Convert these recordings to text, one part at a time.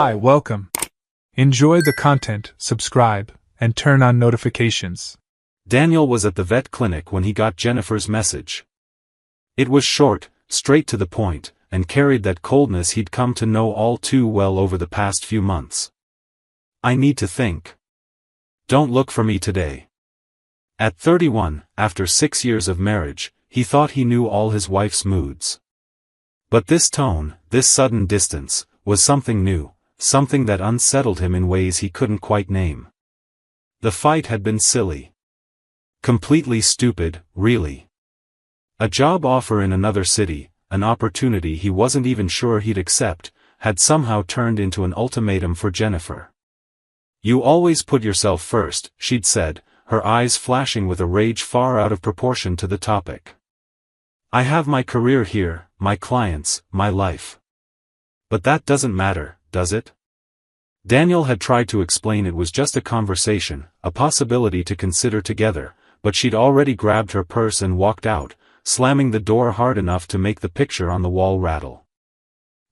Hi, welcome. Enjoy the content, subscribe, and turn on notifications. Daniel was at the vet clinic when he got Jennifer's message. It was short, straight to the point, and carried that coldness he'd come to know all too well over the past few months. I need to think. Don't look for me today. At 31, after 6 years of marriage, he thought he knew all his wife's moods. But this tone, this sudden distance, was something new, something that unsettled him in ways he couldn't quite name. The fight had been silly. Completely stupid, really. A job offer in another city, an opportunity he wasn't even sure he'd accept, had somehow turned into an ultimatum for Jennifer. "You always put yourself first," she'd said, her eyes flashing with a rage far out of proportion to the topic. "I have my career here, my clients, my life. But that doesn't matter, does it?" Daniel had tried to explain it was just a conversation, a possibility to consider together, but she'd already grabbed her purse and walked out, slamming the door hard enough to make the picture on the wall rattle.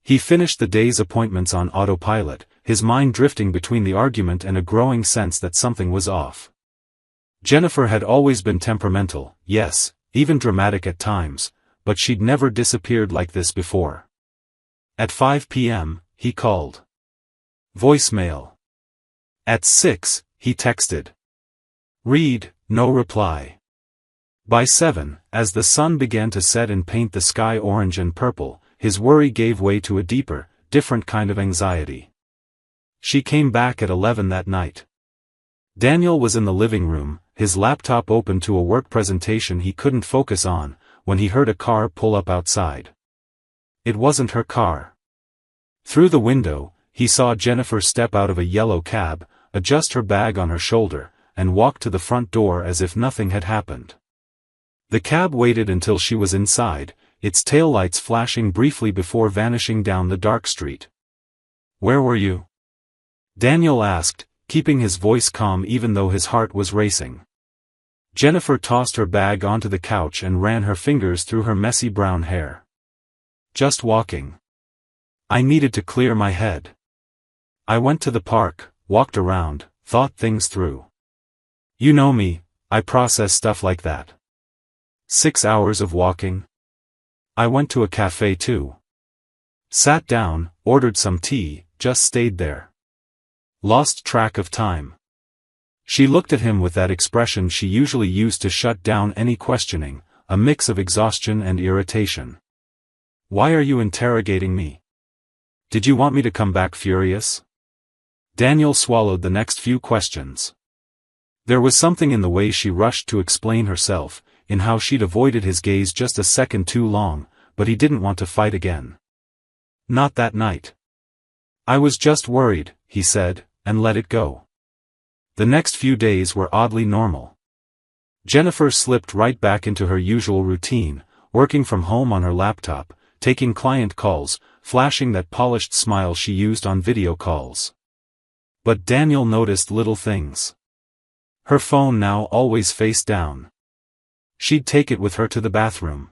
He finished the day's appointments on autopilot, his mind drifting between the argument and a growing sense that something was off. Jennifer had always been temperamental, yes, even dramatic at times, but she'd never disappeared like this before. At 5 p.m., he called. Voicemail. At 6, he texted. Read, no reply. By 7, as the sun began to set and paint the sky orange and purple, his worry gave way to a deeper, different kind of anxiety. She came back at 11 that night. Daniel was in the living room, his laptop open to a work presentation he couldn't focus on, when he heard a car pull up outside. It wasn't her car. Through the window, he saw Jennifer step out of a yellow cab, adjust her bag on her shoulder, and walk to the front door as if nothing had happened. The cab waited until she was inside, its taillights flashing briefly before vanishing down the dark street. "Where were you?" Daniel asked, keeping his voice calm even though his heart was racing. Jennifer tossed her bag onto the couch and ran her fingers through her messy brown hair. "Just walking. I needed to clear my head. I went to the park, walked around, thought things through. You know me, I process stuff like that. 6 hours of walking. I went to a cafe too. Sat down, ordered some tea, just stayed there. Lost track of time." She looked at him with that expression she usually used to shut down any questioning, a mix of exhaustion and irritation. "Why are you interrogating me? Did you want me to come back furious?" Daniel swallowed the next few questions. There was something in the way she rushed to explain herself, in how she'd avoided his gaze just a second too long, but he didn't want to fight again. "Not that night. I was just worried," he said, and let it go. The next few days were oddly normal. Jennifer slipped right back into her usual routine, working from home on her laptop, taking client calls, flashing that polished smile she used on video calls. But Daniel noticed little things. Her phone now always face down. She'd take it with her to the bathroom.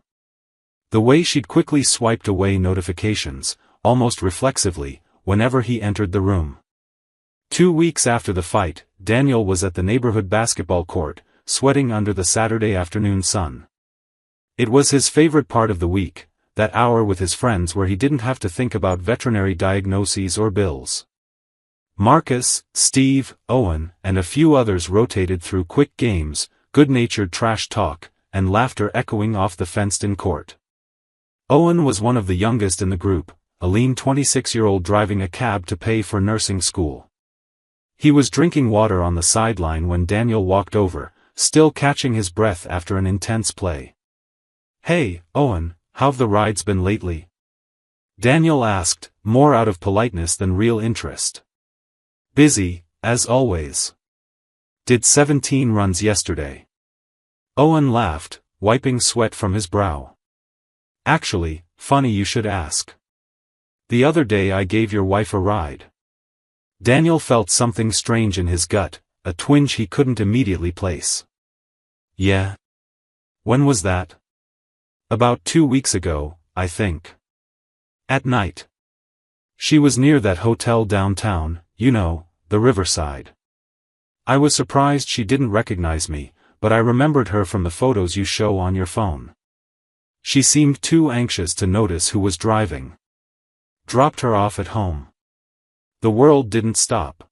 The way she'd quickly swiped away notifications, almost reflexively, whenever he entered the room. 2 weeks after the fight, Daniel was at the neighborhood basketball court, sweating under the Saturday afternoon sun. It was his favorite part of the week, that hour with his friends where he didn't have to think about veterinary diagnoses or bills. Marcus, Steve, Owen, and a few others rotated through quick games, good-natured trash talk, and laughter echoing off the fenced-in court. Owen was one of the youngest in the group, a lean 26-year-old driving a cab to pay for nursing school. He was drinking water on the sideline when Daniel walked over, still catching his breath after an intense play. "Hey, Owen, how've the rides been lately?" Daniel asked, more out of politeness than real interest. "Busy, as always. Did 17 runs yesterday." Owen laughed, wiping sweat from his brow. "Actually, funny you should ask. The other day I gave your wife a ride." Daniel felt something strange in his gut, a twinge he couldn't immediately place. "Yeah? When was that?" "About 2 weeks ago, I think. At night." She was near that hotel downtown, you know, the Riverside. I was surprised she didn't recognize me, but I remembered her from the photos you show on your phone. She seemed too anxious to notice who was driving. Dropped her off at home. The world didn't stop.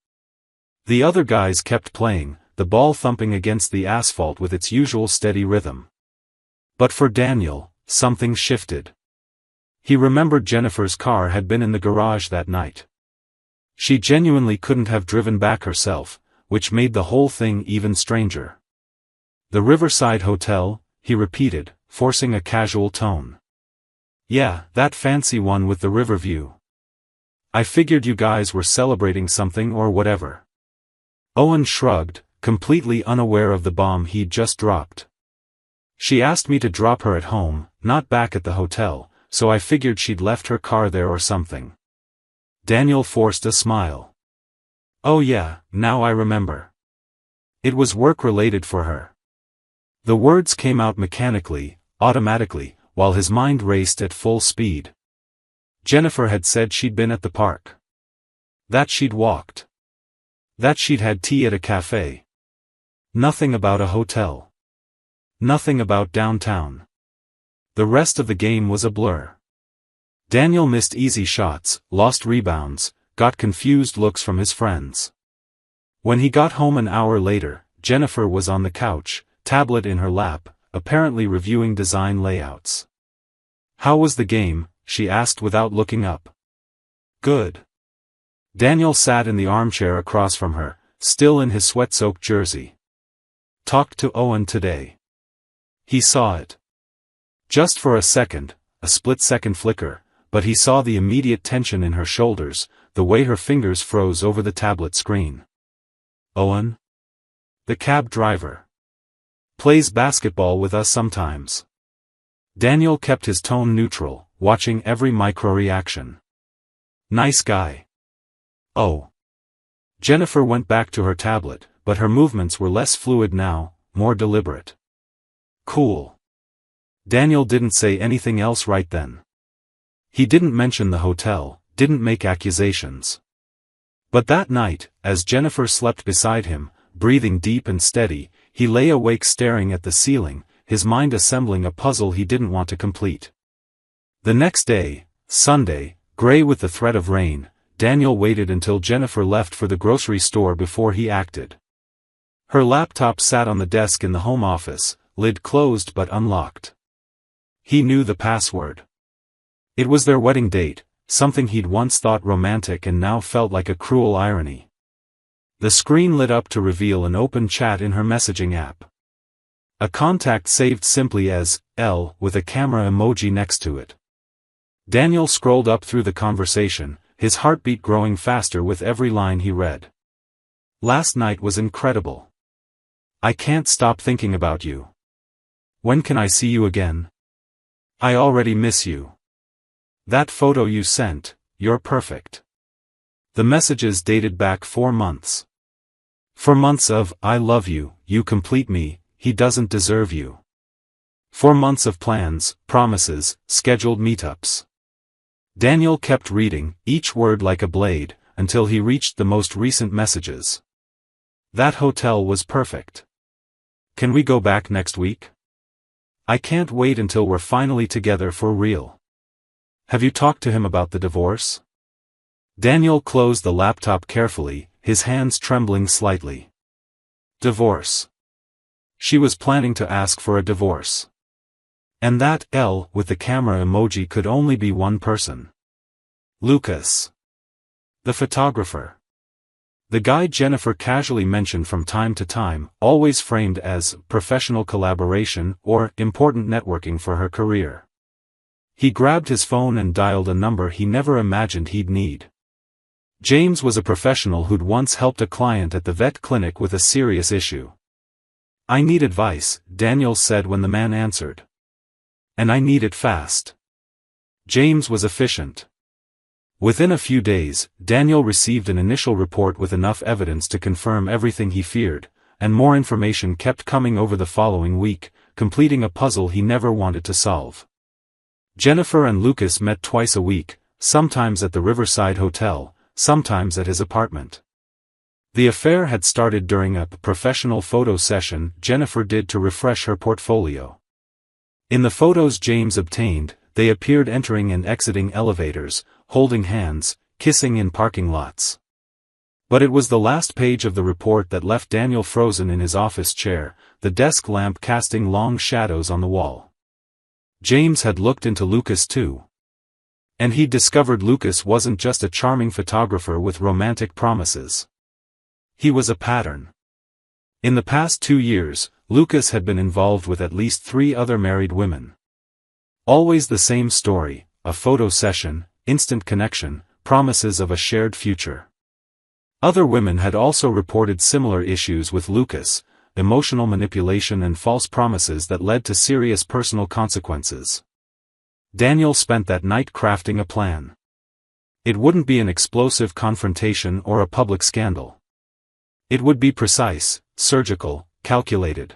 The other guys kept playing, the ball thumping against the asphalt with its usual steady rhythm. But for Daniel, something shifted. He remembered Jennifer's car had been in the garage that night. She genuinely couldn't have driven back herself, which made the whole thing even stranger. The Riverside Hotel, he repeated, forcing a casual tone. Yeah, that fancy one with the river view. I figured you guys were celebrating something or whatever. Owen shrugged, completely unaware of the bomb he'd just dropped. She asked me to drop her at home, not back at the hotel, so I figured she'd left her car there or something. Daniel forced a smile. Oh yeah, now I remember. It was work-related for her. The words came out mechanically, automatically, while his mind raced at full speed. Jennifer had said she'd been at the park. That she'd walked. That she'd had tea at a cafe. Nothing about a hotel. Nothing about downtown. The rest of the game was a blur. Daniel missed easy shots, lost rebounds, got confused looks from his friends. When he got home an hour later, Jennifer was on the couch, tablet in her lap, apparently reviewing design layouts. How was the game? She asked without looking up. Good. Daniel sat in the armchair across from her, still in his sweat-soaked jersey. Talked to Owen today. He saw it. Just for a second, a split-second flicker, but he saw the immediate tension in her shoulders, the way her fingers froze over the tablet screen. Owen? The cab driver. Plays basketball with us sometimes. Daniel kept his tone neutral, watching every micro-reaction. Nice guy. Oh. Jennifer went back to her tablet, but her movements were less fluid now, more deliberate. Cool. Daniel didn't say anything else right then. He didn't mention the hotel, didn't make accusations. But that night, as Jennifer slept beside him, breathing deep and steady, he lay awake staring at the ceiling, his mind assembling a puzzle he didn't want to complete. The next day, Sunday, gray with the threat of rain, Daniel waited until Jennifer left for the grocery store before he acted. Her laptop sat on the desk in the home office, lid closed but unlocked. He knew the password. It was their wedding date, something he'd once thought romantic and now felt like a cruel irony. The screen lit up to reveal an open chat in her messaging app. A contact saved simply as L with a camera emoji next to it. Daniel scrolled up through the conversation, his heartbeat growing faster with every line he read. Last night was incredible. I can't stop thinking about you. When can I see you again? I already miss you. That photo you sent, you're perfect. The messages dated back 4 months. 4 months of, I love you, you complete me, he doesn't deserve you. 4 months of plans, promises, scheduled meetups. Daniel kept reading, each word like a blade, until he reached the most recent messages. That hotel was perfect. Can we go back next week? I can't wait until we're finally together for real. Have you talked to him about the divorce? Daniel closed the laptop carefully, his hands trembling slightly. Divorce. She was planning to ask for a divorce. And that L with the camera emoji could only be one person. Lucas. The photographer. The guy Jennifer casually mentioned from time to time, always framed as professional collaboration or important networking for her career. He grabbed his phone and dialed a number he never imagined he'd need. James was a professional who'd once helped a client at the vet clinic with a serious issue. I need advice, Daniel said when the man answered. And I need it fast. James was efficient. Within a few days, Daniel received an initial report with enough evidence to confirm everything he feared, and more information kept coming over the following week, completing a puzzle he never wanted to solve. Jennifer and Lucas met twice a week, sometimes at the Riverside Hotel, sometimes at his apartment. The affair had started during a professional photo session Jennifer did to refresh her portfolio. In the photos James obtained, they appeared entering and exiting elevators, holding hands, kissing in parking lots. But it was the last page of the report that left Daniel frozen in his office chair, the desk lamp casting long shadows on the wall. James had looked into Lucas too. And he'd discovered Lucas wasn't just a charming photographer with romantic promises. He was a pattern. In the past 2 years, Lucas had been involved with at least 3 other married women. Always the same story, a photo session, instant connection, promises of a shared future. Other women had also reported similar issues with Lucas, emotional manipulation and false promises that led to serious personal consequences. Daniel spent that night crafting a plan. It wouldn't be an explosive confrontation or a public scandal. It would be precise, surgical, calculated.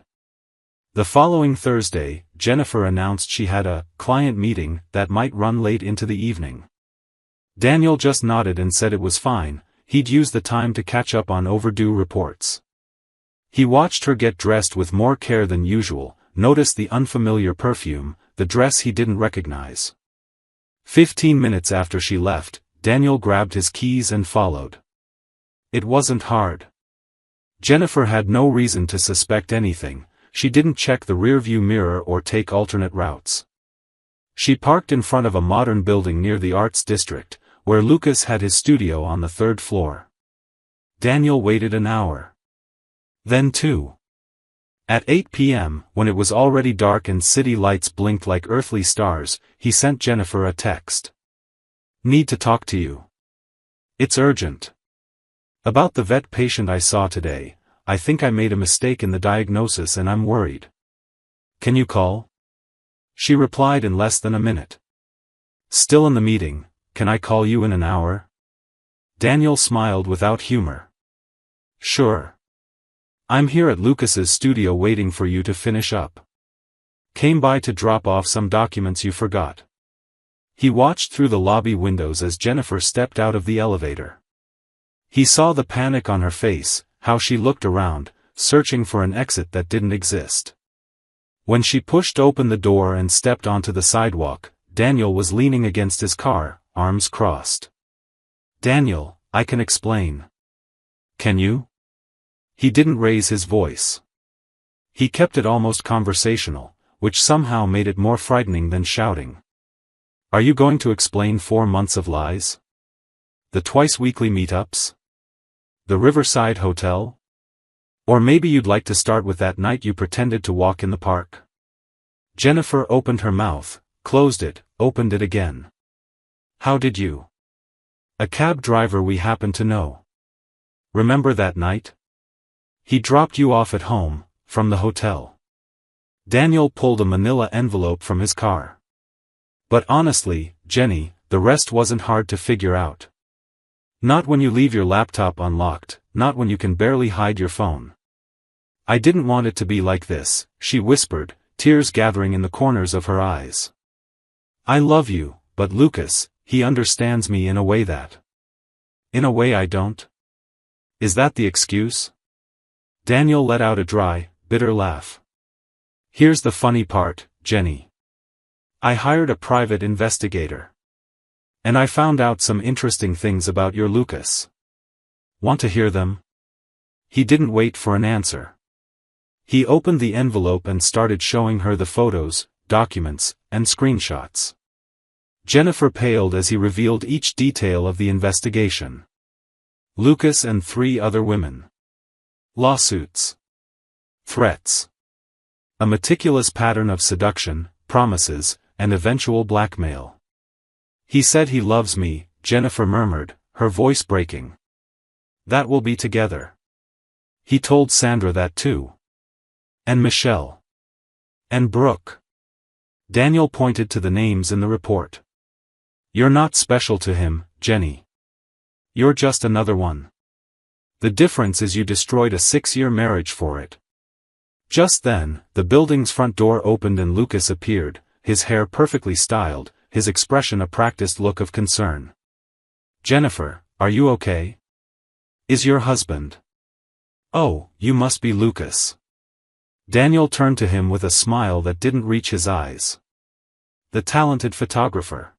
The following Thursday, Jennifer announced she had a client meeting that might run late into the evening. Daniel just nodded and said it was fine, he'd use the time to catch up on overdue reports. He watched her get dressed with more care than usual, noticed the unfamiliar perfume, the dress he didn't recognize. 15 minutes after she left, Daniel grabbed his keys and followed. It wasn't hard. Jennifer had no reason to suspect anything, she didn't check the rearview mirror or take alternate routes. She parked in front of a modern building near the Arts District, where Lucas had his studio on the 3rd floor. Daniel waited an hour. Then 2. At 8 p.m., when it was already dark and city lights blinked like earthly stars, he sent Jennifer a text. "Need to talk to you. It's urgent. About the vet patient I saw today, I think I made a mistake in the diagnosis and I'm worried. Can you call?" She replied in less than a minute. "Still in the meeting, can I call you in an hour?" Daniel smiled without humor. "Sure. I'm here at Lucas's studio waiting for you to finish up. Came by to drop off some documents you forgot." He watched through the lobby windows as Jennifer stepped out of the elevator. He saw the panic on her face, how she looked around, searching for an exit that didn't exist. When she pushed open the door and stepped onto the sidewalk, Daniel was leaning against his car, arms crossed. "Daniel, I can explain." "Can you?" He didn't raise his voice. He kept it almost conversational, which somehow made it more frightening than shouting. "Are you going to explain 4 months of lies? The twice-weekly meetups? The Riverside Hotel? Or maybe you'd like to start with that night you pretended to walk in the park?" Jennifer opened her mouth, closed it, opened it again. "How did you?" "A cab driver we happen to know. Remember that night? He dropped you off at home, from the hotel." Daniel pulled a manila envelope from his car. "But honestly, Jenny, the rest wasn't hard to figure out. Not when you leave your laptop unlocked, not when you can barely hide your phone. I didn't want it to be like this," she whispered, tears gathering in the corners of her eyes. "I love you, but Lucas, he understands me in a way that. In a way I don't. Is that the excuse?" Daniel let out a dry, bitter laugh. "Here's the funny part, Jenny. I hired a private investigator. And I found out some interesting things about your Lucas. Want to hear them?" He didn't wait for an answer. He opened the envelope and started showing her the photos, documents, and screenshots. Jennifer paled as he revealed each detail of the investigation. Lucas and 3 other women. Lawsuits. Threats. A meticulous pattern of seduction, promises, and eventual blackmail. "He said he loves me," Jennifer murmured, her voice breaking. "That we'll be together. He told Sandra that too. And Michelle. And Brooke." Daniel pointed to the names in the report. "You're not special to him, Jenny. You're just another one. The difference is you destroyed a 6-year marriage for it." Just then, the building's front door opened and Lucas appeared, his hair perfectly styled, his expression a practiced look of concern. "Jennifer, are you okay? Is your husband?" "Oh, you must be Lucas." Daniel turned to him with a smile that didn't reach his eyes. "The talented photographer.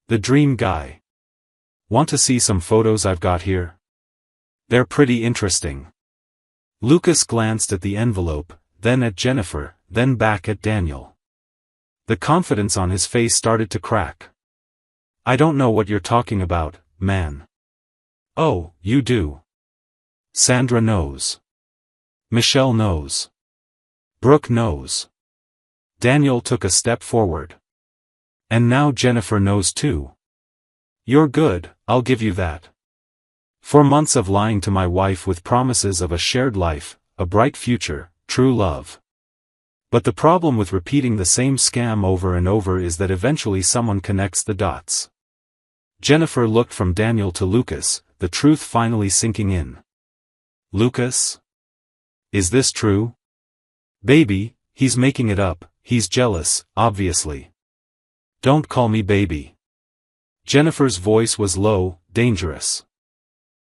The dream guy. Want to see some photos I've got here? They're pretty interesting." Lucas glanced at the envelope, then at Jennifer, then back at Daniel. The confidence on his face started to crack. "I don't know what you're talking about, man." "Oh, you do. Sandra knows. Michelle knows. Brooke knows." Daniel took a step forward. "And now Jennifer knows too. You're good, I'll give you that. 4 months of lying to my wife with promises of a shared life, a bright future, true love. But the problem with repeating the same scam over and over is that eventually someone connects the dots." Jennifer looked from Daniel to Lucas, the truth finally sinking in. "Lucas? Is this true?" "Baby, he's making it up, he's jealous, obviously." "Don't call me baby." Jennifer's voice was low, dangerous.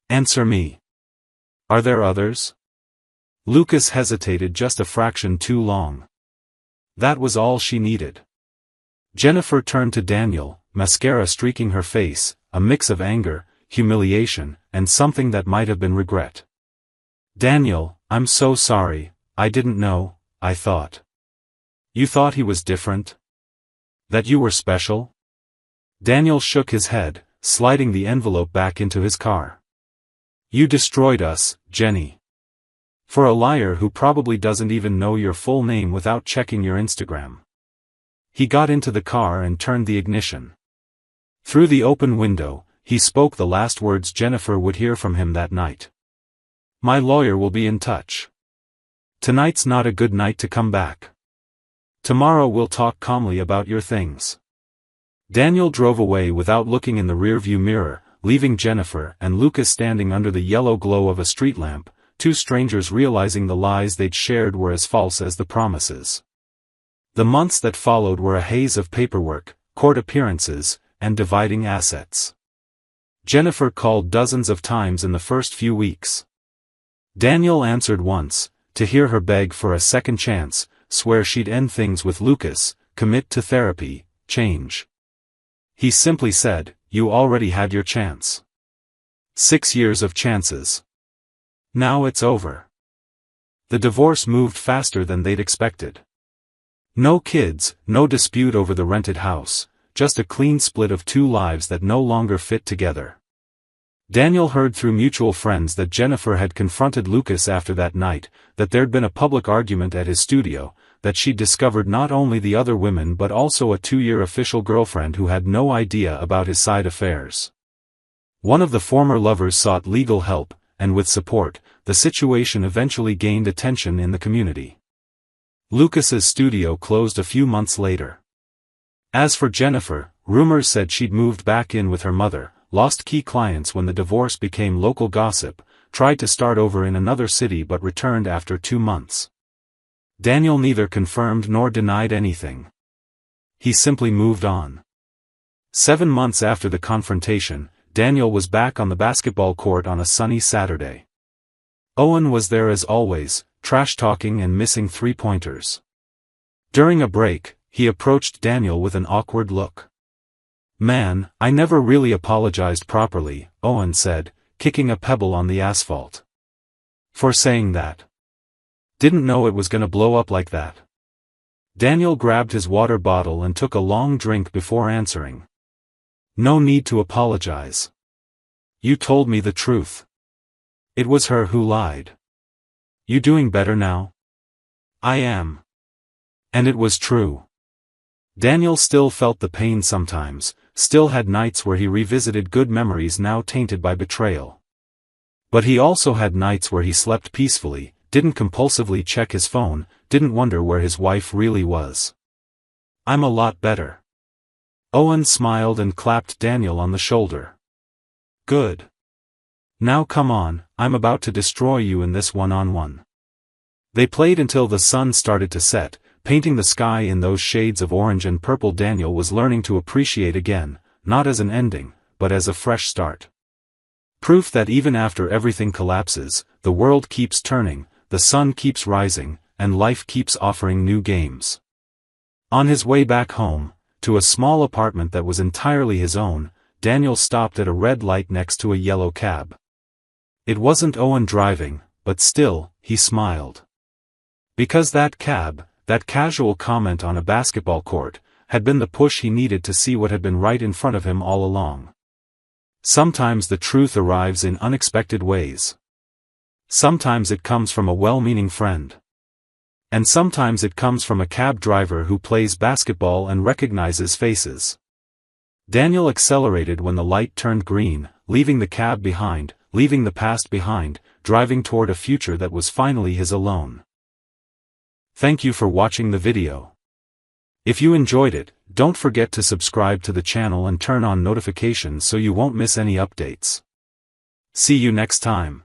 "Answer me. Are there others?" Lucas hesitated just a fraction too long. That was all she needed. Jennifer turned to Daniel, mascara streaking her face, a mix of anger, humiliation, and something that might have been regret. "Daniel, I'm so sorry, I didn't know, I thought." "You thought he was different? That you were special?" Daniel shook his head, sliding the envelope back into his car. "You destroyed us, Jenny. For a liar who probably doesn't even know your full name without checking your Instagram." He got into the car and turned the ignition. Through the open window, he spoke the last words Jennifer would hear from him that night. "My lawyer will be in touch. Tonight's not a good night to come back. Tomorrow we'll talk calmly about your things." Daniel drove away without looking in the rearview mirror, leaving Jennifer and Lucas standing under the yellow glow of a street lamp, two strangers realizing the lies they'd shared were as false as the promises. The months that followed were a haze of paperwork, court appearances, and dividing assets. Jennifer called dozens of times in the first few weeks. Daniel answered once, to hear her beg for a second chance, swear she'd end things with Lucas, commit to therapy, change. He simply said, "You already had your chance. 6 years of chances. Now it's over." The divorce moved faster than they'd expected. No kids, no dispute over the rented house, just a clean split of two lives that no longer fit together. Daniel heard through mutual friends that Jennifer had confronted Lucas after that night, that there'd been a public argument at his studio, that she'd discovered not only the other women but also a 2-year official girlfriend who had no idea about his side affairs. One of the former lovers sought legal help, and with support, the situation eventually gained attention in the community. Lucas's studio closed a few months later. As for Jennifer, rumors said she'd moved back in with her mother, lost key clients when the divorce became local gossip, tried to start over in another city but returned after 2 months. Daniel neither confirmed nor denied anything. He simply moved on. 7 months after the confrontation, Daniel was back on the basketball court on a sunny Saturday. Owen was there as always, trash-talking and missing 3-pointers. During a break, he approached Daniel with an awkward look. "Man, I never really apologized properly," Owen said, kicking a pebble on the asphalt. "For saying that. Didn't know it was gonna blow up like that." Daniel grabbed his water bottle and took a long drink before answering. "No need to apologize. You told me the truth. It was her who lied. You doing better now?" "I am. And it was true." Daniel still felt the pain sometimes, still had nights where he revisited good memories now tainted by betrayal. But he also had nights where he slept peacefully, didn't compulsively check his phone, didn't wonder where his wife really was. "I'm a lot better." Owen smiled and clapped Daniel on the shoulder. "Good. Now come on, I'm about to destroy you in this one-on-one." They played until the sun started to set, painting the sky in those shades of orange and purple Daniel was learning to appreciate again, not as an ending, but as a fresh start. Proof that even after everything collapses, the world keeps turning, the sun keeps rising, and life keeps offering new games. On his way back home, to a small apartment that was entirely his own, Daniel stopped at a red light next to a yellow cab. It wasn't Owen driving, but still, he smiled. Because that cab, that casual comment on a basketball court, had been the push he needed to see what had been right in front of him all along. Sometimes the truth arrives in unexpected ways. Sometimes it comes from a well-meaning friend. And sometimes it comes from a cab driver who plays basketball and recognizes faces. Daniel accelerated when the light turned green, leaving the cab behind, leaving the past behind, driving toward a future that was finally his alone. Thank you for watching the video. If you enjoyed it, don't forget to subscribe to the channel and turn on notifications so you won't miss any updates. See you next time.